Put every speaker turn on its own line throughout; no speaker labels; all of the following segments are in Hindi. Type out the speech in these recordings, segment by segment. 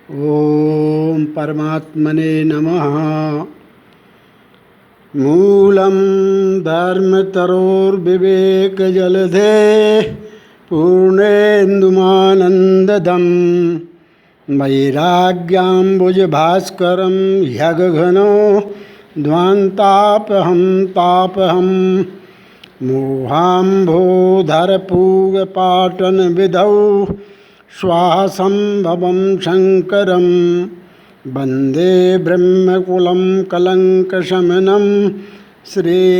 ओम परमात्मने नमः। मूलं धर्मतरोर्विवेकजलधेः पूर्णेन्दुमानन्ददं वैराग्याम्बुजभास्करं ह्यगघनो ध्वान्तापहं तापहं मोहाम्भोधरपूगपाटनविधौ श्वासंभवं शङ्करं वन्दे ब्रह्मकुलं कलङ्कशमनं श्रीरामभूपप्रियम्।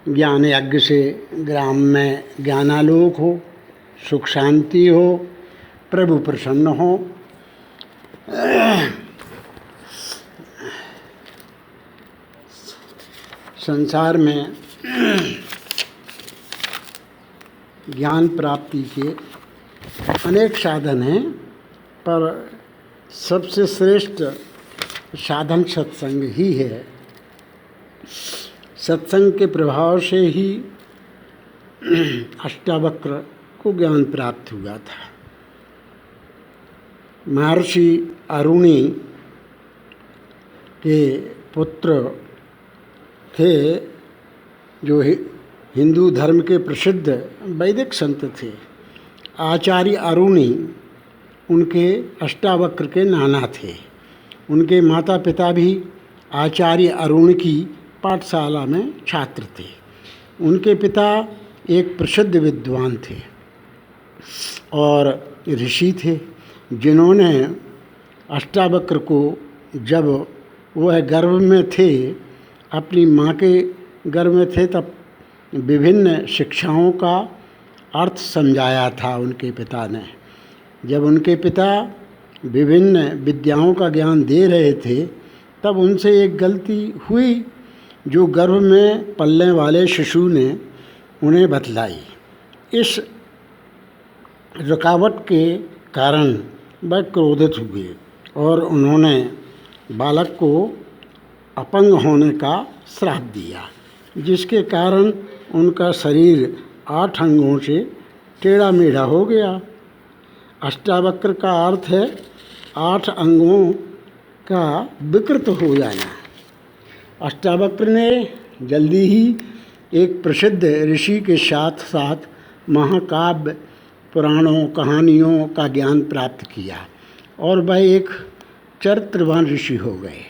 ज्ञान यज्ञ से ग्राम में ज्ञानालोक हो, सुख शांति हो, प्रभु प्रसन्न हो। संसार में ज्ञान प्राप्ति के अनेक साधन हैं, पर सबसे श्रेष्ठ साधन सत्संग ही है। सत्संग के प्रभाव से ही अष्टावक्र को ज्ञान प्राप्त हुआ था। महर्षि अरुणी के पुत्र थे, जो हिंदू धर्म के प्रसिद्ध वैदिक संत थे। आचार्य अरुणी उनके अष्टावक्र के नाना थे। उनके माता पिता भी आचार्य अरुण की पाठशाला में छात्र थे। उनके पिता एक प्रसिद्ध विद्वान थे और ऋषि थे, जिन्होंने अष्टावक्र को, जब वह गर्भ में थे, अपनी माँ के गर्भ में थे, तब विभिन्न शिक्षाओं का अर्थ समझाया था उनके पिता ने। जब उनके पिता विभिन्न विद्याओं का ज्ञान दे रहे थे, तब उनसे एक गलती हुई जो गर्भ में पलने वाले शिशु ने उन्हें बतलाई। इस रुकावट के कारण वह क्रोधित हुए और उन्होंने बालक को अपंग होने का श्राप दिया, जिसके कारण उनका शरीर 8 अंगों से टेढ़ा मेढ़ा हो गया। अष्टावक्र का अर्थ है 8 अंगों का विकृत हो जाना। अष्टावक्र ने जल्दी ही एक प्रसिद्ध ऋषि के साथ साथ महाकाव्य, पुराणों, कहानियों का ज्ञान प्राप्त किया और वह एक चरित्रवान ऋषि हो गए।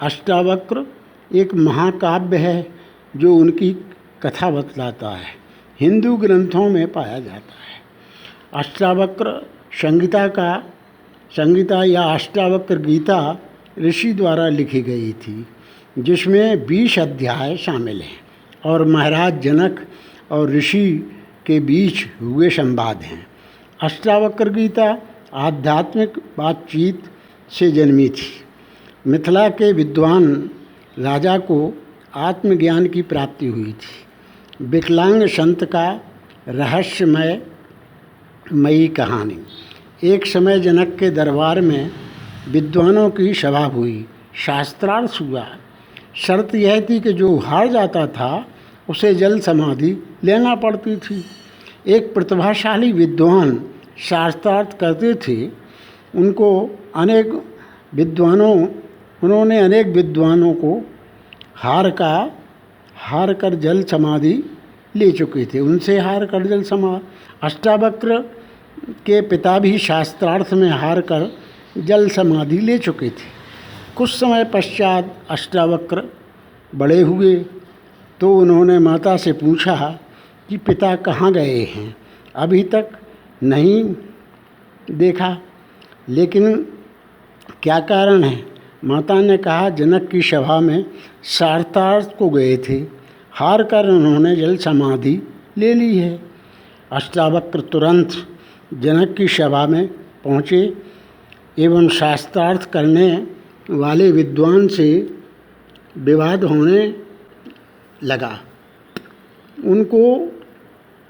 अष्टावक्र एक महाकाव्य है जो उनकी कथा बतलाता है, हिंदू ग्रंथों में पाया जाता है। अष्टावक्र संगीता या अष्टावक्र गीता ऋषि द्वारा लिखी गई थी, जिसमें 20 अध्याय शामिल हैं और महाराज जनक और ऋषि के बीच हुए संवाद हैं। अष्टावक्र गीता आध्यात्मिक बातचीत से जन्मी थी। मिथिला के विद्वान राजा को आत्मज्ञान की प्राप्ति हुई थी। विकलांग संत का रहस्यमयी कहानी। एक समय जनक के दरबार में विद्वानों की सभा हुई, शास्त्रार्थ हुआ। शर्त यह थी कि जो हार जाता था उसे जल समाधि लेना पड़ती थी। एक प्रतिभाशाली विद्वान शास्त्रार्थ करते थे। उन्होंने अनेक विद्वानों को हार कर जल समाधि ले चुके थे। उनसे हार कर जल समाधि। अष्टावक्र के पिता भी शास्त्रार्थ में हार कर जल समाधि ले चुके थे। कुछ समय पश्चात अष्टावक्र बड़े हुए तो उन्होंने माता से पूछा कि पिता कहाँ गए हैं, अभी तक नहीं देखा, लेकिन क्या कारण है? माता ने कहा, जनक की सभा में शास्त्रार्थ को गए थे, हार कर उन्होंने जल समाधि ले ली है। अष्टावक्र तुरंत जनक की सभा में पहुँचे एवं शास्त्रार्थ करने वाले विद्वान से विवाद होने लगा। उनको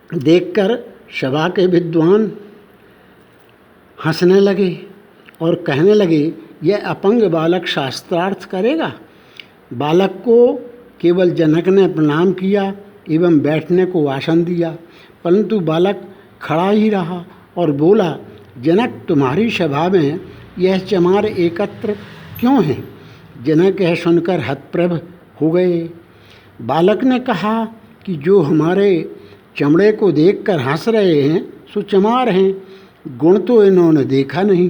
देखकर सभा के विद्वान हंसने लगे और कहने लगे, यह अपंग बालक शास्त्रार्थ करेगा? बालक को केवल जनक ने प्रणाम किया एवं बैठने को आसन दिया, परंतु बालक खड़ा ही रहा और बोला, जनक, तुम्हारी सभा में यह चमार एकत्र क्यों हैं? जनक यह सुनकर हतप्रभ हो गए। बालक ने कहा कि जो हमारे चमड़े को देखकर हंस रहे हैं सो चमार हैं, गुण तो इन्होंने देखा नहीं।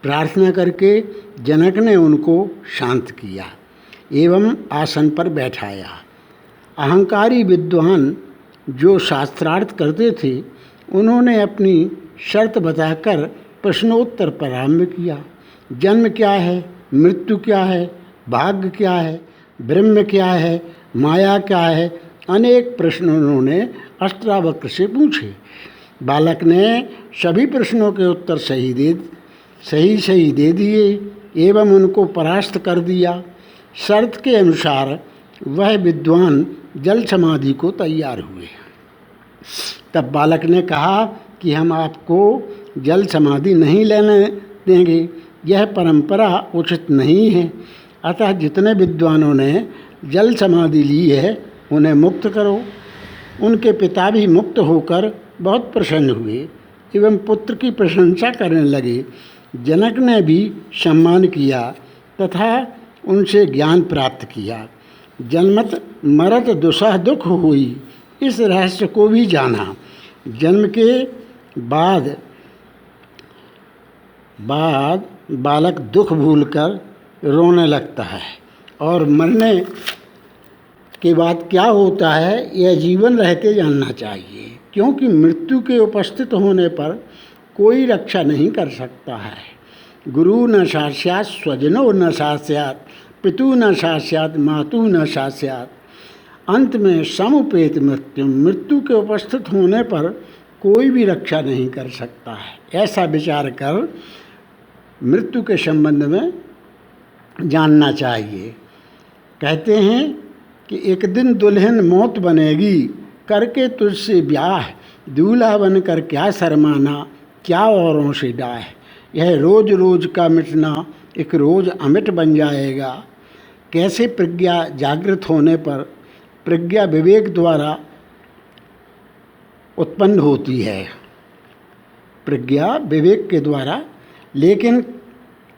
प्रार्थना करके जनक ने उनको शांत किया एवं आसन पर बैठाया। अहंकारी विद्वान जो शास्त्रार्थ करते थे, उन्होंने अपनी शर्त बताकर प्रश्नोत्तर प्रारंभ किया। जन्म क्या है, मृत्यु क्या है, भाग्य क्या है, ब्रह्म क्या है, माया क्या है, अनेक प्रश्न उन्होंने अष्टावक्र से पूछे। बालक ने सभी प्रश्नों के उत्तर सही दे दिए एवं उनको परास्त कर दिया। शर्त के अनुसार वह विद्वान जल समाधि को तैयार हुए। तब बालक ने कहा कि हम आपको जल समाधि नहीं लेने देंगे, यह परंपरा उचित नहीं है। अतः जितने विद्वानों ने जल समाधि ली है उन्हें मुक्त करो। उनके पिता भी मुक्त होकर बहुत प्रसन्न हुए एवं पुत्र की प्रशंसा करने लगे। जनक ने भी सम्मान किया तथा उनसे ज्ञान प्राप्त किया। जन्मत मरत दुसह दुख हुई, इस रहस्य को भी जाना। जन्म के बाद बालक दुख भूलकर रोने लगता है और मरने के बाद क्या होता है यह जीवन रहते जानना चाहिए, क्योंकि मृत्यु के उपस्थित होने पर कोई रक्षा नहीं कर सकता है। गुरु न सास्यात्, स्वजनो न सास्यात्, पितु न सास्यात्, मातु न सास्यात्। अंत में समुपेत मृत्यु, मृत्यु के उपस्थित होने पर कोई भी रक्षा नहीं कर सकता है। ऐसा विचार कर मृत्यु के संबंध में जानना चाहिए। कहते हैं कि एक दिन दुल्हन मौत बनेगी, करके तुझसे ब्याह, दूल्हा बनकर क्या शर्माना, क्या औरों से डाह। यह रोज रोज का मिटना एक रोज अमिट बन जाएगा। कैसे प्रज्ञा जागृत होने पर प्रज्ञा विवेक द्वारा उत्पन्न होती है, प्रज्ञा विवेक के द्वारा, लेकिन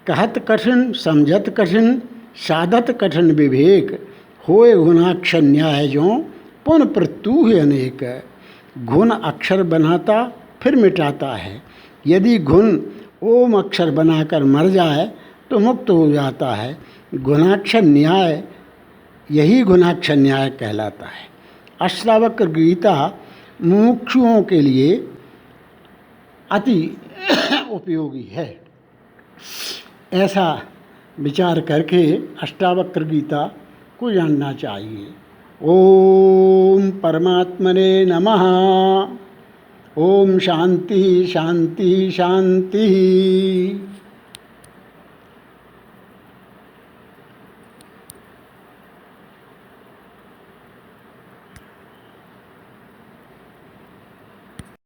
कहत कठिन समझत कठिन साधत कठिन विवेक, होए गुणाक्षर न्याय जो पुन प्रत्यु है अनेक। घुन अक्षर बनाता फिर मिटाता है, यदि घुन ओम अक्षर बनाकर मर जाए तो मुक्त हो जाता है। गुणाक्षर न्याय, यही गुणाक्षर न्याय कहलाता है। अष्टावक्र गीता मुमुक्षुओं के लिए अति उपयोगी है। ऐसा विचार करके अष्टावक्र गीता को जानना चाहिए। ओम परमात्मने नमः। ओम शांति शांति शांति।